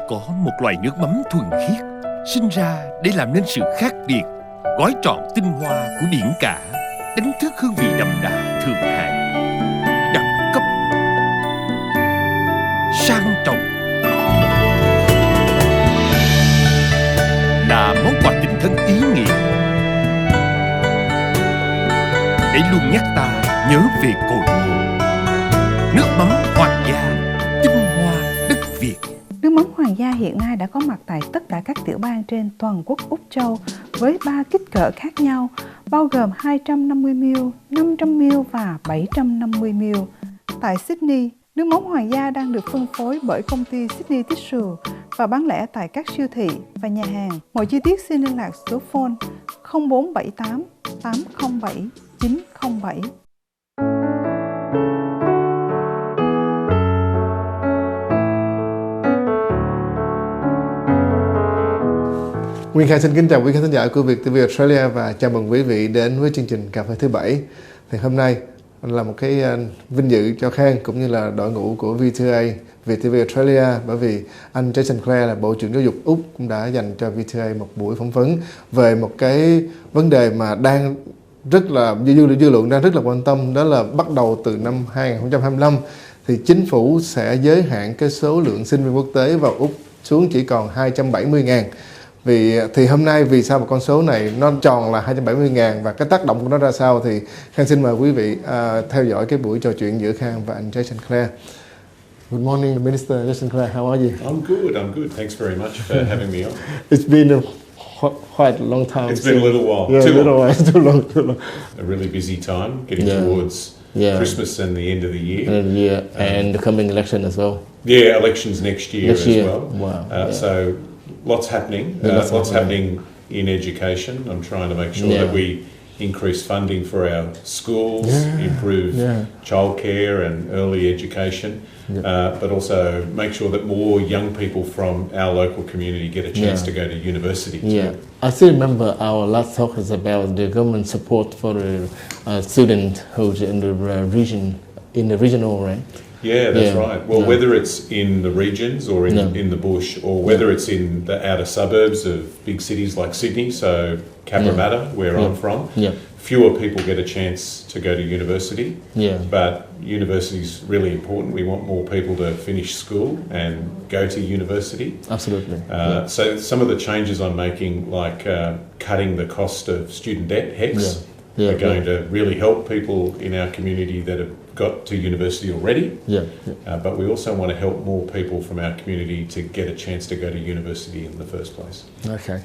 Có một loại nước mắm thuần khiết sinh ra để làm nên sự khác biệt, gói trọn tinh hoa của biển cả, đánh thức hương vị đậm đà thượng hạng, đẳng cấp, sang trọng, là món quà tình thân ý nghĩa để luôn nhắc ta nhớ về cội nguồn. Nước mắm Hoàng gia, tinh hoa đất Việt. Nước mắm Hoàng gia hiện nay đã có mặt tại tất cả các tiểu bang trên toàn quốc Úc Châu với 3 kích cỡ khác nhau, bao gồm 250ml, 500ml và 750ml. Tại Sydney, nước mắm Hoàng gia đang được phân phối bởi công ty Sydney Tissue và bán lẻ tại các siêu thị và nhà hàng. Mọi chi tiết xin liên lạc số phone 0478 807 907. Nguyên Khai xin kính chào quý khán giả của Viet TV Australia và chào mừng quý vị đến với chương trình Cà phê thứ Bảy. Thì hôm nay là một cái vinh dự cho Khang cũng như là đội ngũ của VTA, Viet TV Australia, bởi vì anh Jason Clare là Bộ trưởng Giáo dục Úc cũng đã dành cho VTA một buổi phỏng vấn về một cái vấn đề mà đang rất là dư luận đang rất là quan tâm, đó là bắt đầu từ năm 2025 thì chính phủ sẽ giới hạn cái số lượng sinh viên quốc tế vào Úc xuống chỉ còn 270.000. Thì hôm nay vì sao một con số này nó tròn là 270.000 và cái tác động của nó ra sao thì Khang xin mời quý vị theo dõi cái buổi trò chuyện giữa Khang và anh Jason Clare. Good morning, Minister Jason Clare. How are you? I'm good. Thanks very much for having me on. It's been quite a long time. It's been a little while. Yeah, too long. A really busy time getting towards Christmas and the end of the year. And the coming election as well. Yeah, elections next year as well. Wow. So lots happening. Lots happening in education. I'm trying to make sure that we increase funding for our schools, improve childcare and early education, but also make sure that more young people from our local community get a chance to go to university too. I still remember our last talk is about the government support for the student who's in the region, in the regional, right? Yeah, that's right. Well, whether it's in the regions or in the bush, or whether it's in the outer suburbs of big cities like Sydney, so Cabramatta, where I'm from, fewer people get a chance to go to university. But university is really important. We want more people to finish school and go to university. Absolutely. So some of the changes I'm making, like cutting the cost of student debt, HECS, are going to really help people in our community that have got to university already. But we also want to help more people from our community to get a chance to go to university in the first place. Okay.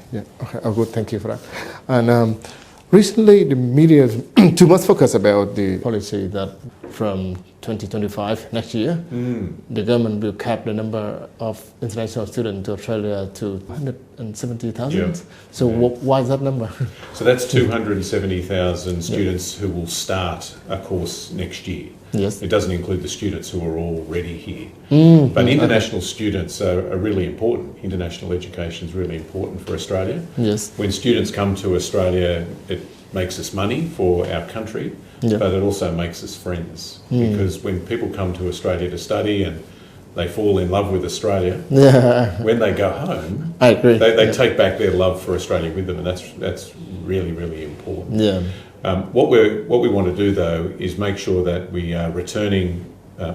Oh, good. Thank you for that. And recently, the media is too much focus about the Policy that from 2025 next year, the government will cap the number of international students to Australia to 170,000. So why is that number? So that's 270,000 students who will start a course next year. Yes. It doesn't include the students who are already here. But international students are really important. International education is really important for Australia. Yes. When students come to Australia, it makes us money for our country, but it also makes us friends. Because when people come to Australia to study and they fall in love with Australia, when they go home, I agree. They take back their love for Australia with them, and that's really, really important. What we want to do though is make sure that we are returning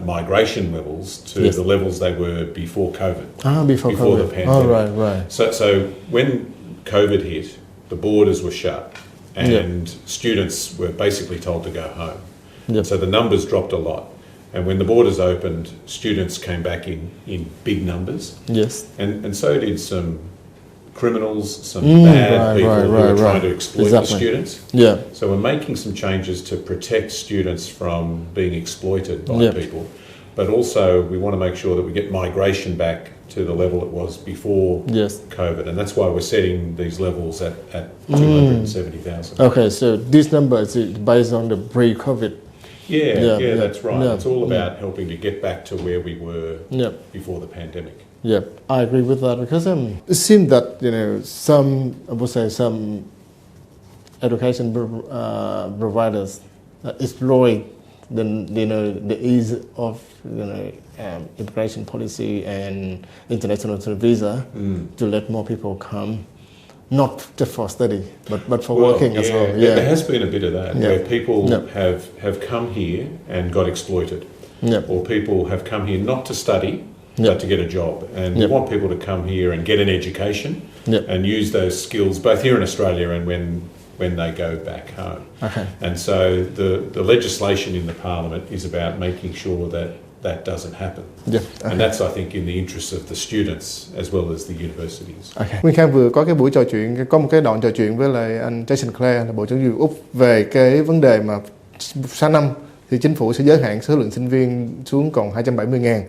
migration levels to the levels they were before COVID. Before the pandemic. Oh, right. So when COVID hit, the borders were shut and students were basically told to go home. So the numbers dropped a lot. And when the borders opened, students came back in big numbers. And so did some criminals, some bad people who are trying to exploit the students. So we're making some changes to protect students from being exploited by people. But also we want to make sure that we get migration back to the level it was before COVID. And that's why we're setting these levels at 270,000. Okay, so this number is based on the pre-COVID. That's right. It's all about helping to get back to where we were before the pandemic. I agree with that because it seems that some education providers exploit the ease of immigration policy and international visa to let more people come, not just for study, but for working as well. Yeah, there has been a bit of that, where people Yep. have come here and got exploited, Yep. or people have come here not to study, Yep. but to get a job. And Yep. we want people to come here and get an education Yep. and use those skills both here in Australia and when they go back home. Okay. And so the legislation in the Parliament is about making sure that that doesn't happen. Yeah. And that's, I think, in the interests of the students as well as the universities. Okay. Nguyên Khang vừa có cái buổi trò chuyện, có một cái đoạn trò chuyện với lại anh Jason Clare là Bộ trưởng Du lịch Úc về cái vấn đề mà sang năm thì chính phủ sẽ giới hạn số lượng sinh viên xuống còn 270.000.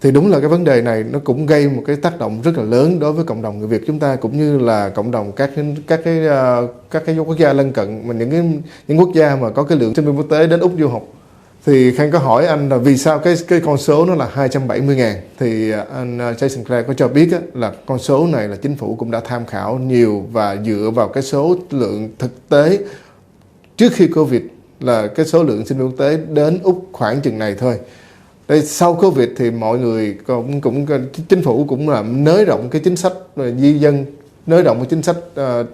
Thì đúng là cái vấn đề này nó cũng gây một cái tác động rất là lớn đối với cộng đồng người Việt chúng ta, cũng như là cộng đồng các cái quốc gia lân cận, mà những quốc gia mà có cái lượng sinh viên quốc tế đến Úc du học. Thì Khang có hỏi anh là vì sao cái con số nó là 270.000. Thì anh Jason Clare có cho biết á, là con số này là chính phủ cũng đã tham khảo nhiều và dựa vào cái số lượng thực tế trước khi Covid là cái số lượng sinh viên quốc tế đến Úc khoảng chừng này thôi. Đây, sau Covid thì mọi người cũng chính phủ cũng là nới rộng cái chính sách di dân, nới rộng cái chính sách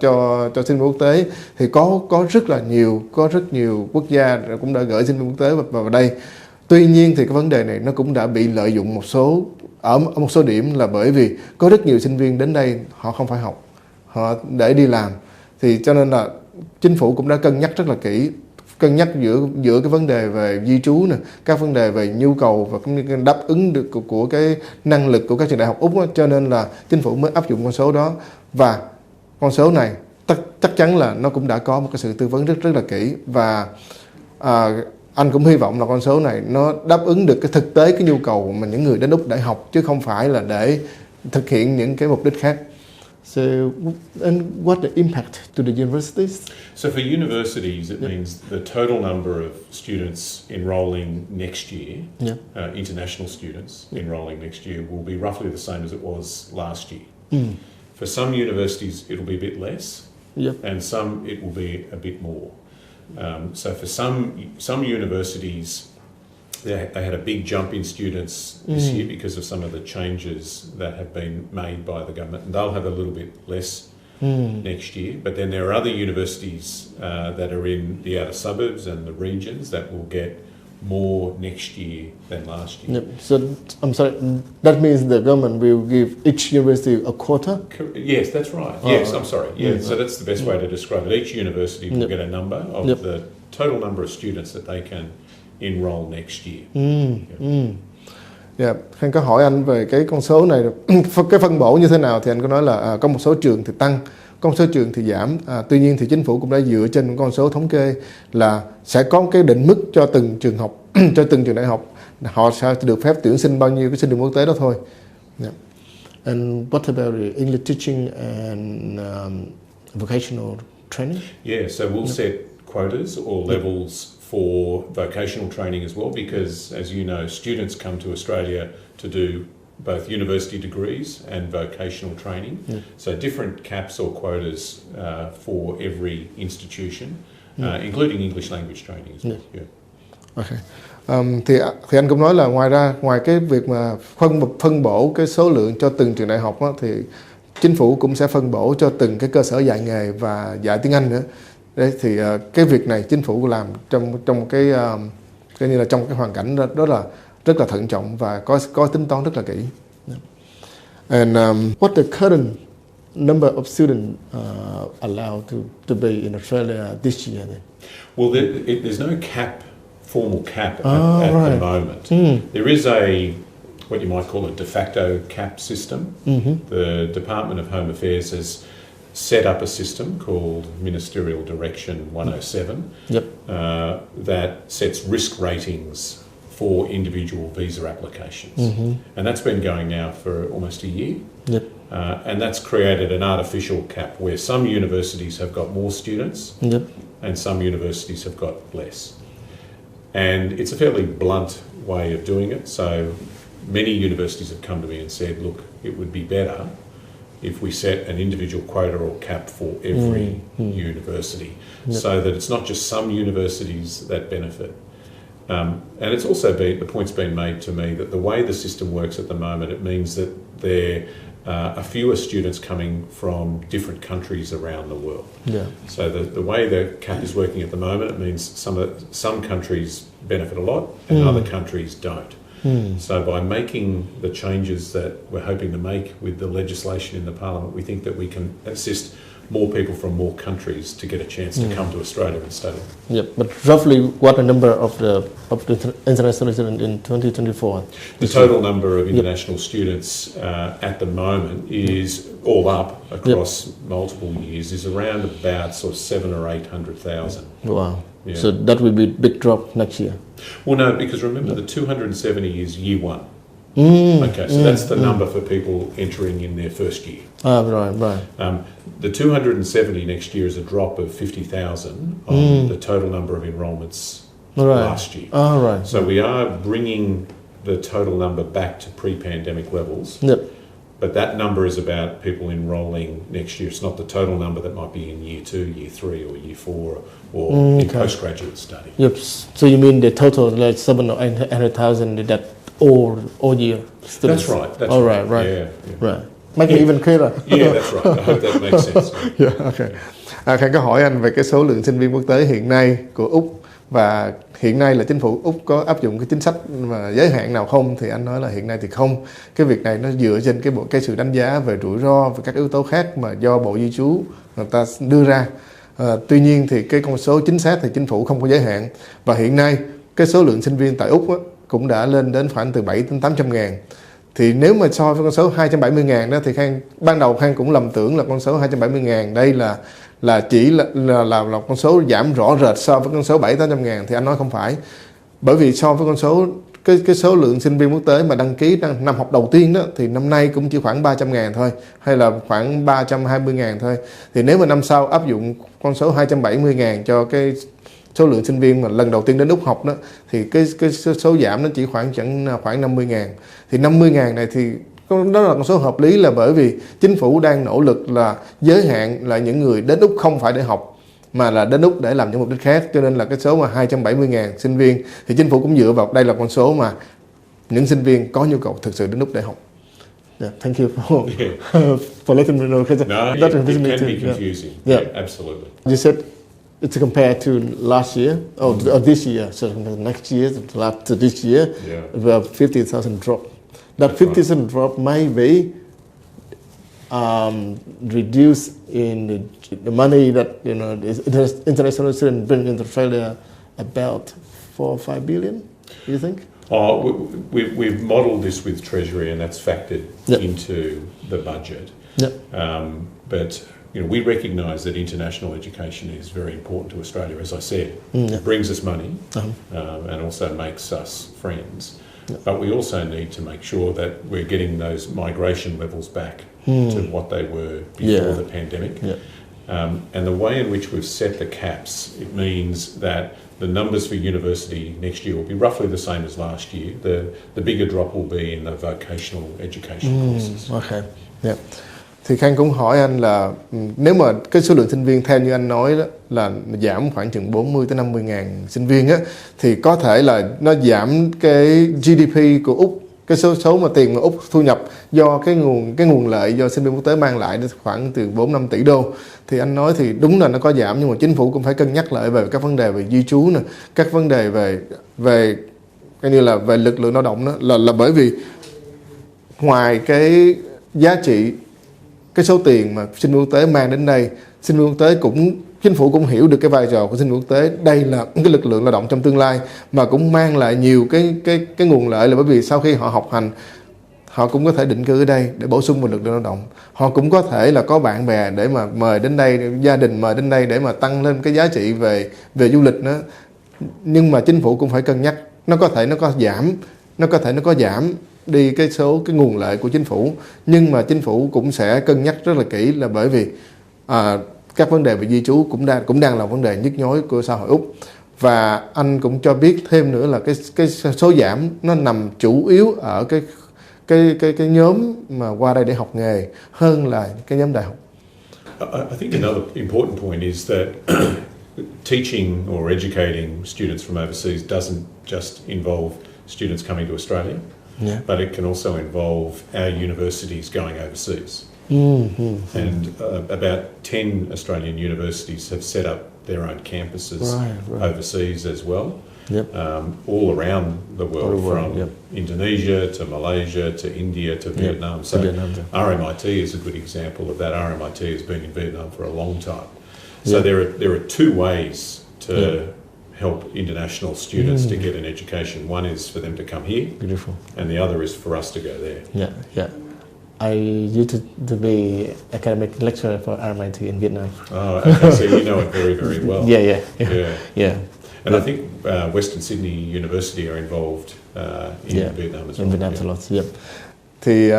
cho sinh viên quốc tế, thì có rất nhiều quốc gia cũng đã gửi sinh viên quốc tế vào đây. Tuy nhiên thì cái vấn đề này nó cũng đã bị lợi dụng ở một số điểm, là bởi vì có rất nhiều sinh viên đến đây họ không phải học, họ để đi làm, thì cho nên là chính phủ cũng đã cân nhắc rất là kỹ, cân nhắc giữa cái vấn đề về di trú nè, các vấn đề về nhu cầu và cũng đáp ứng được của cái năng lực của các trường đại học Úc đó, cho nên là chính phủ mới áp dụng con số đó. Và con số này chắc chắn là nó cũng đã có một cái sự tư vấn rất là kỹ, và anh cũng hy vọng là con số này nó đáp ứng được cái thực tế, cái nhu cầu mà những người đến Úc để học, chứ không phải là để thực hiện những cái mục đích khác. So, and what the impact to the universities? So for universities, it means the total number of students enrolling next year, international students enrolling next year, will be roughly the same as it was last year. For some universities, it'll be a bit less, and some it will be a bit more. So for some universities, they had a big jump in students this year because of some of the changes that have been made by the government, and they'll have a little bit less next year. But then there are other universities that are in the outer suburbs and the regions that will get more next year than last year. So, I'm sorry, that means the government will give each university a quota? Yes, that's right. Yes, I'm sorry. Yeah, so that's the best way to describe it. Each university will get a number of the total number of students that they can enroll next year. Khang có hỏi anh về cái con số này, cái phân bổ như thế nào, thì anh có nói là có một số trường thì tăng, có một số trường thì giảm. Tuy nhiên thì chính phủ cũng đã dựa trên con số thống kê là sẽ có cái định mức cho từng trường học, cho từng trường đại học, họ sẽ được phép tuyển sinh bao nhiêu cái sinh viên quốc tế đó thôi. And what about the English teaching and vocational training? Yeah, so we'll set quotas or levels for vocational training as well, because, as you know, students come to Australia to do both university degrees and vocational training. So different caps or quotas for every institution, including English language training as well. Okay. Thì anh cũng nói là ngoài cái việc mà phân bổ cái số lượng cho từng trường đại học đó, thì chính phủ cũng sẽ phân bổ cho từng cái cơ sở dạy nghề và dạy tiếng Anh nữa. Đấy, thì cái việc này chính phủ làm trong cái như là trong cái hoàn cảnh đó là rất là thận trọng và có tính toán rất là kỹ. And what the current number of students allowed to be in Australia this year? Then? Well, there's no formal cap at the moment. There is what you might call a de facto cap system. The Department of Home Affairs has set up a system called Ministerial Direction 107 that sets risk ratings for individual visa applications. And that's been going now for almost a year. And that's created an artificial cap where some universities have got more students and some universities have got less. And it's a fairly blunt way of doing it. So many universities have come to me and said, look, it would be better if we set an individual quota or cap for every university, so that it's not just some universities that benefit. And it's also been, the point's been made to me that the way the system works at the moment, it means that there are fewer students coming from different countries around the world. Yeah. So the way the cap is working at the moment, it means some countries benefit a lot and other countries don't. So by making the changes that we're hoping to make with the legislation in the Parliament, we think that we can assist more people from more countries to get a chance to come to Australia and study. Yeah, but roughly what the number of the international students in 2024? The total number of international students at the moment is all up across multiple years is around about sort of 700,000 or 800,000. Wow. Yeah. So that will be a big drop next year. Well, no, because remember the 270 is year one. Okay, so that's the number for people entering in their first year. Right. The 270 next year is a drop of 50,000 on the total number of enrolments last year. Right. So we are bringing the total number back to pre-pandemic levels. Yep. But that number is about people enrolling next year. It's not the total number that might be in year 2, year 3 or year 4 or in postgraduate study. Yep. So you mean the total like 700,000 or 800,000 that all year students? That's right. That's right. Yeah. Right. Make it even clearer. Yeah, that's right. I hope that makes sense. Yeah, okay. Khang có hỏi anh về cái số lượng sinh viên quốc tế hiện nay của Úc, và hiện nay là chính phủ Úc có áp dụng cái chính sách mà giới hạn nào không, thì anh nói là hiện nay thì không. Cái việc này nó dựa trên cái sự đánh giá về rủi ro và các yếu tố khác mà do Bộ Di trú người ta đưa ra. Tuy nhiên thì cái con số chính xác thì chính phủ không có giới hạn, và hiện nay cái số lượng sinh viên tại Úc cũng đã lên đến khoảng từ 7 đến 800 ngàn. Thì nếu mà so với con số 270.000 đó thì ban đầu Khang cũng lầm tưởng là con số 270.000 đây là chỉ là con số giảm rõ rệt so với con số 700-800.000, thì anh nói không phải. Bởi vì so với con số cái số lượng sinh viên quốc tế mà đăng ký năm học đầu tiên đó thì năm nay cũng chỉ khoảng 300.000 thôi, hay là khoảng 320.000 thôi. Thì nếu mà năm sau áp dụng con số 270.000 cho cái số lượng sinh viên mà lần đầu tiên đến Úc học đó, thì cái số giảm nó chỉ khoảng 50.000. Thì 50.000 này thì đó là con số hợp lý, là bởi vì chính phủ đang nỗ lực là giới hạn là những người đến Úc không phải để học mà là đến Úc để làm những mục đích khác, cho nên là cái số mà 270.000 sinh viên thì chính phủ cũng dựa vào đây là con số mà những sinh viên có nhu cầu thực sự đến Úc để học. Yeah, thank you for letting me know. No, it can be confusing. Yeah, absolutely. You said it's compared to last year or this year, so next year to this year, about 50,000 drop. That 50,000 drop may be reduced in the money that the international students bring into Australia, about 4 or 5 billion. Do you think? We've modelled this with Treasury, and that's factored into the budget. Yep. But we recognise that international education is very important to Australia. As I said, it brings us money and also makes us friends. But we also need to make sure that we're getting those migration levels back to what they were before the pandemic. And the way in which we've set the caps, it means that the numbers for university next year will be roughly the same as last year. The bigger drop will be in the vocational education courses. Okay. Yeah. Thì Khang cũng hỏi anh là nếu mà cái số lượng sinh viên theo như anh nói đó là giảm khoảng chừng 40 tới 50 ngàn sinh viên á, thì có thể là nó giảm cái GDP của Úc, cái số mà tiền mà Úc thu nhập do cái nguồn lợi do sinh viên quốc tế mang lại khoảng từ 4-5 tỷ đô. Thì anh nói thì đúng là nó có giảm, nhưng mà chính phủ cũng phải cân nhắc lại về các vấn đề về di trú nè, các vấn đề về coi như là về lực lượng lao động đó, là bởi vì ngoài cái giá trị, cái số tiền mà sinh viên quốc tế mang đến đây, sinh viên quốc tế chính phủ cũng hiểu được cái vai trò của sinh viên quốc tế, đây là cái lực lượng lao động trong tương lai, mà cũng mang lại nhiều cái nguồn lợi, là bởi vì sau khi họ học hành, họ cũng có thể định cư ở đây để bổ sung vào lực lượng lao động. Họ cũng có thể là có bạn bè để mà mời đến đây, gia đình mời đến đây để mà tăng lên cái giá trị về du lịch nữa. Nhưng mà chính phủ cũng phải cân nhắc, nó có thể nó có giảm đi cái nguồn lợi của chính phủ, nhưng mà chính phủ cũng sẽ cân nhắc rất là kỹ, là bởi vì các vấn đề về di trú cũng đang là vấn đề nhức nhối của xã hội Úc. Và anh cũng cho biết thêm nữa là cái số giảm nó nằm chủ yếu ở cái nhóm mà qua đây để học nghề hơn là cái nhóm đại học. I think another important point is that teaching or educating students from overseas doesn't just involve students coming to Australia, but it can also involve our universities going overseas. And about 10 Australian universities have set up their own campuses overseas as well, all around the world, from Indonesia to Malaysia to India to Vietnam. So RMIT is a good example of that. RMIT has been in Vietnam for a long time. So there are two ways to help international students to get an education. One is for them to come here, and the other is for us to go there. I used to be academic lecturer for RMIT in Vietnam. Oh, okay, so you know it very, very well. Yeah. And I think Western Sydney University are involved in Vietnam as well. In Vietnam a lot. Thì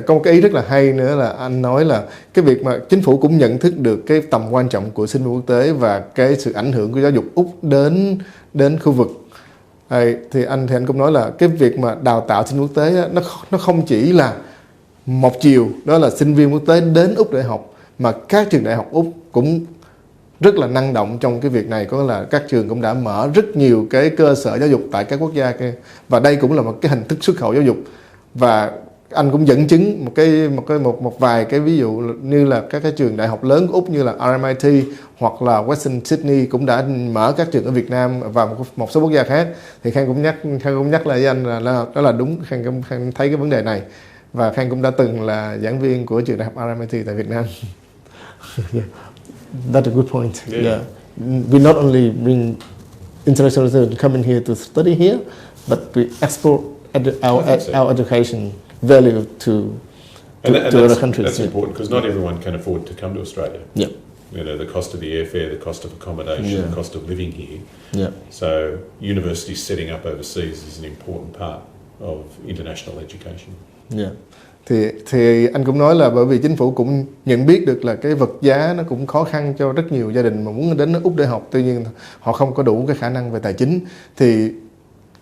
có một cái ý rất là hay nữa là anh nói là cái việc mà chính phủ cũng nhận thức được cái tầm quan trọng của sinh viên quốc tế và cái sự ảnh hưởng của giáo dục Úc đến khu vực. Thì anh cũng nói là cái việc mà đào tạo sinh viên quốc tế nó không chỉ là một chiều, đó là sinh viên quốc tế đến Úc để học, mà các trường đại học Úc cũng rất là năng động trong cái việc này. Có là các trường cũng đã mở rất nhiều cái cơ sở giáo dục tại các quốc gia kia, và đây cũng là một cái hình thức xuất khẩu giáo dục. Và anh cũng dẫn chứng một vài cái ví dụ như là các cái trường đại học lớn của Úc như là RMIT hoặc là Western Sydney cũng đã mở các trường ở Việt Nam và một số quốc gia khác. Thì Khang cũng nhắc lại với anh là đó là đúng. Khang thấy cái vấn đề này, và Khang cũng đã từng là giảng viên của trường đại học RMIT tại Việt Nam. That's a good point. We not only bring international students coming here to study here, but we export our education value to other countries. That's important because not everyone can afford to come to Australia. You know, the cost of the airfare, the cost of accommodation, the cost of living here. So universities setting up overseas is an important part of international education. Thì anh cũng nói là bởi vì chính phủ cũng nhận biết được là cái vật giá nó cũng khó khăn cho rất nhiều gia đình mà muốn đến Úc để học, tuy nhiên họ không có đủ cái khả năng về tài chính. Thì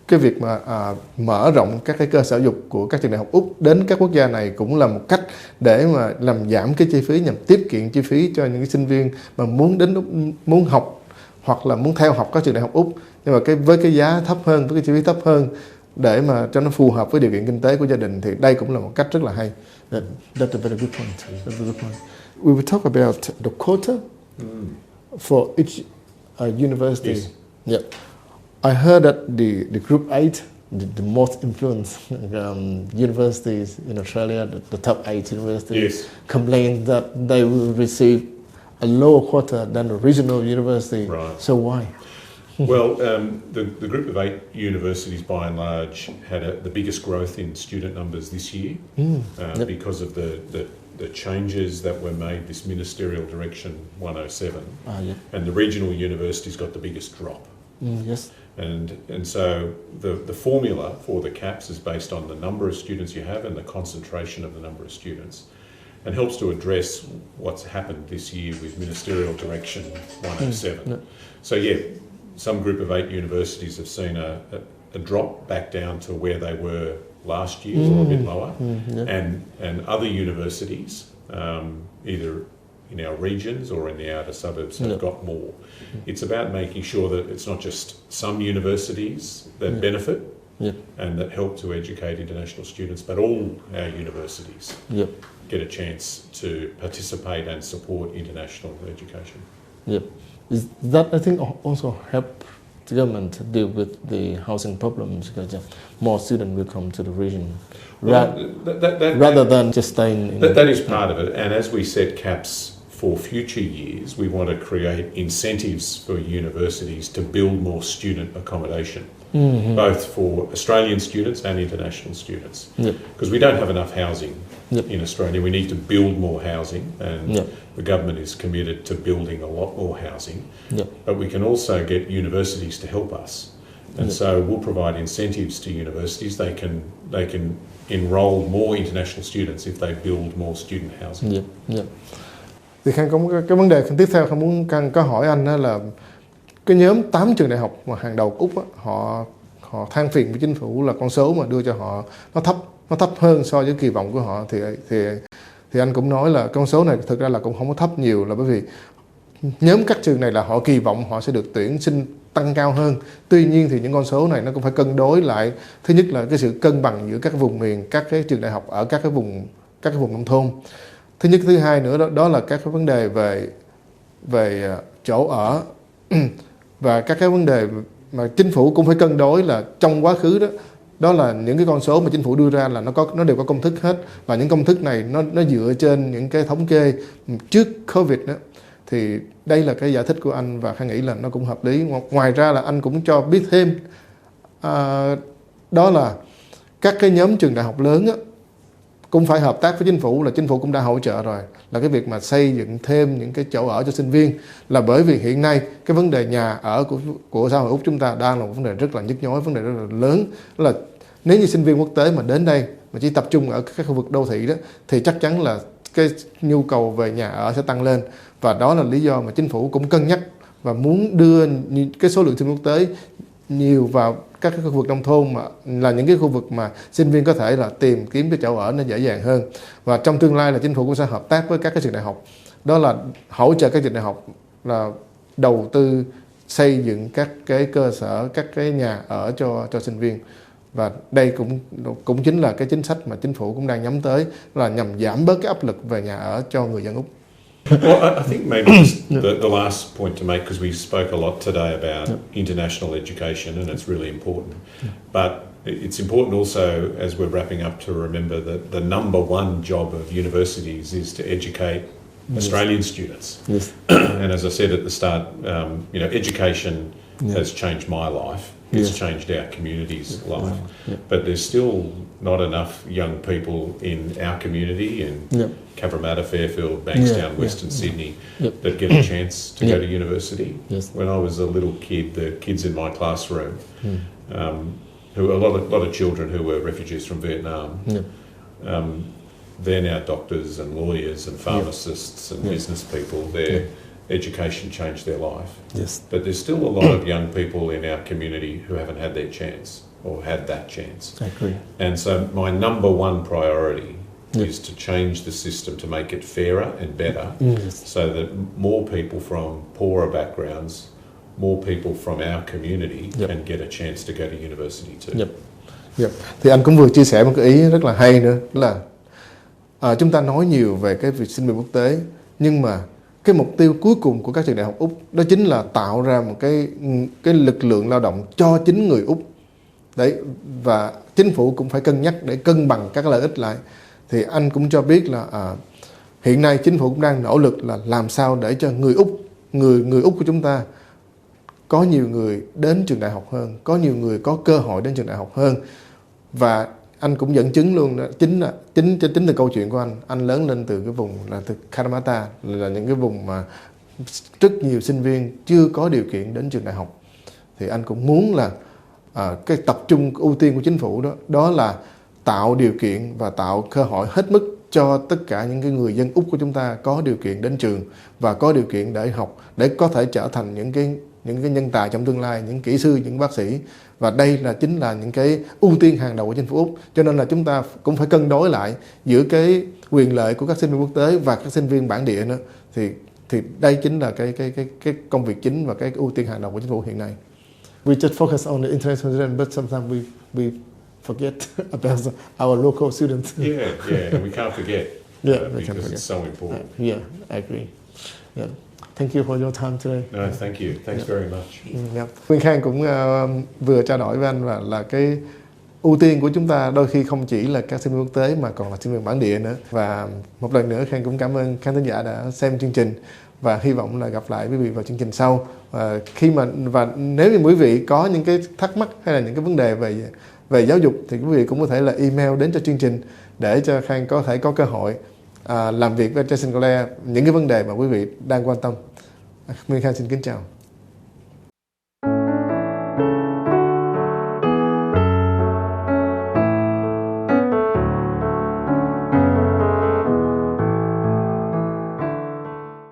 cái việc mà mở rộng các cái cơ sở giáo dục của các trường đại học Úc đến các quốc gia này cũng là một cách để mà làm giảm cái chi phí, nhằm tiết kiệm chi phí cho những cái sinh viên mà muốn đến Úc, muốn học hoặc là muốn theo học các trường đại học Úc, nhưng mà với cái giá thấp hơn, với cái chi phí thấp hơn, để mà cho nó phù hợp với điều kiện kinh tế của gia đình. Thì đây cũng là một cách rất là hay. That's a very good point. We will talk about the quota for each university. I heard that the group 8, the most influenced universities in Australia, the top 8 universities, complained that they will receive a lower quota than the regional university. So why? Well, the group of 8 universities, by and large, had the biggest growth in student numbers this year because of the changes that were made, this ministerial direction 107, and the regional universities got the biggest drop. And so the formula for the caps is based on the number of students you have and the concentration of the number of students, and helps to address what's happened this year with ministerial direction 107. So some group of 8 universities have seen a drop back down to where they were last year or a bit lower, and other universities, either in our regions or in the outer suburbs, have got more. It's about making sure that it's not just some universities that benefit and that help to educate international students, but all our universities get a chance to participate and support international education. That, I think, also help the government to deal with the housing problems, because more students will come to the region rather than just staying in... That is part of it, and as we set caps for future years, we want to create incentives for universities to build more student accommodation, both for Australian students and international students, because we don't have enough housing in Australia. We need to build more housing, and the government is committed to building a lot more housing. But we can also get universities to help us, and so we'll provide incentives to universities. They can enrol more international students if they build more student housing. Thì Khang có cái vấn đề tiếp theo Khang có hỏi anh đó là cái nhóm 8 trường đại học mà hàng đầu của Úc á, họ than phiền với chính phủ là con số mà đưa cho họ nó thấp hơn so với kỳ vọng của họ. Thì anh cũng nói là con số này thực ra là cũng không có thấp nhiều, là bởi vì nhóm các trường này là họ kỳ vọng họ sẽ được tuyển sinh tăng cao hơn. Tuy nhiên thì những con số này nó cũng phải cân đối lại. Thứ nhất là cái sự cân bằng giữa các vùng miền, các cái trường đại học ở các cái vùng nông thôn. Thứ nhất, thứ hai nữa đó là các cái vấn đề về chỗ ở và các cái vấn đề mà chính phủ cũng phải cân đối là trong quá khứ đó là những cái con số mà chính phủ đưa ra là nó đều có công thức hết, và những công thức này nó dựa trên những cái thống kê trước Covid đó. Thì đây là cái giải thích của anh và Khang nghĩ là nó cũng hợp lý. Ngoài ra là anh cũng cho biết thêm đó là các cái nhóm trường đại học lớn á, cũng phải hợp tác với chính phủ, là chính phủ cũng đã hỗ trợ rồi, là cái việc mà xây dựng thêm những cái chỗ ở cho sinh viên, là bởi vì hiện nay cái vấn đề nhà ở của xã hội Úc chúng ta đang là một vấn đề rất là nhức nhối, vấn đề rất là lớn. Đó là nếu như sinh viên quốc tế mà đến đây mà chỉ tập trung ở các khu vực đô thị đó thì chắc chắn là cái nhu cầu về nhà ở sẽ tăng lên, và đó là lý do mà chính phủ cũng cân nhắc và muốn đưa cái số lượng sinh viên quốc tế nhiều vào các cái khu vực nông thôn, mà là những cái khu vực mà sinh viên có thể là tìm kiếm cái chỗ ở nó dễ dàng hơn. Và trong tương lai là chính phủ cũng sẽ hợp tác với các cái trường đại học, đó là hỗ trợ các trường đại học là đầu tư xây dựng các cái cơ sở, các cái nhà ở cho sinh viên. Và đây cũng chính là cái chính sách mà chính phủ cũng đang nhắm tới, là nhằm giảm bớt cái áp lực về nhà ở cho người dân Úc. Well, I think maybe just the last point to make, because we spoke a lot today about international education, and it's really important. But it's important also, as we're wrapping up, to remember that the number one job of universities is to educate Australian students. Yes. And as I said at the start, education has changed my life. It's changed our community's life. But there's still not enough young people in our community in Cabramatta, Fairfield, Bankstown, Western Sydney that get a chance to go to university. Yes. When I was a little kid, the kids in my classroom, who a lot of children who were refugees from Vietnam, they're now doctors and lawyers and pharmacists and business people. Their education changed their life. Yes. But there's still a lot of young people in our community who haven't had their chance or had that chance. I agree. And so my number one priority is to change the system to make it fairer and better, so that more people from poorer backgrounds, more people from our community can get a chance to go to university too. Thì anh cũng vừa chia sẻ một cái ý rất là hay nữa, là chúng ta nói nhiều về cái việc sinh viên quốc tế, nhưng mà cái mục tiêu cuối cùng của các trường đại học Úc đó chính là tạo ra một cái lực lượng lao động cho chính người Úc. Đấy, và chính phủ cũng phải cân nhắc để cân bằng các lợi ích lại. Thì anh cũng cho biết là hiện nay chính phủ cũng đang nỗ lực là làm sao để cho người Úc của chúng ta có nhiều người đến trường đại học hơn, có nhiều người có cơ hội đến trường đại học hơn. Và anh cũng dẫn chứng luôn đó, chính từ câu chuyện của anh lớn lên từ cái vùng là từ Cabramatta, là những cái vùng mà rất nhiều sinh viên chưa có điều kiện đến trường đại học. Thì anh cũng muốn là cái tập trung ưu tiên của chính phủ đó là tạo điều kiện và tạo cơ hội hết mức cho tất cả những cái người dân Úc của chúng ta có điều kiện đến trường và có điều kiện để học, để có thể trở thành những cái nhân tài trong tương lai, những kỹ sư, những bác sĩ. Và đây chính là những cái ưu tiên hàng đầu của chính phủ Úc. Cho nên là chúng ta cũng phải cân đối lại giữa cái quyền lợi của các sinh viên quốc tế và các sinh viên bản địa nữa. Thì đây chính là cái công việc chính và cái ưu tiên hàng đầu của chính phủ hiện nay. We just focus on the international students, but sometimes we forget about our local students. Yeah, and we can't forget. Because it's so important. I agree. Thank you for your time today. No, thank you. Thanks very much. Nguyên Khang cũng vừa trao đổi với anh và là cái ưu tiên của chúng ta đôi khi không chỉ là các sinh viên quốc tế mà còn là sinh viên bản địa nữa. Và một lần nữa Khang cũng cảm ơn khán thính giả đã xem chương trình và hy vọng là gặp lại quý vị vào chương trình sau. Và nếu như quý vị có những cái thắc mắc hay là những cái vấn đề về giáo dục thì quý vị cũng có thể là email đến cho chương trình để cho Khang có thể có cơ hội làm việc với Jason Clare những cái vấn đề mà quý vị đang quan tâm. Nguyên Khang xin kính chào.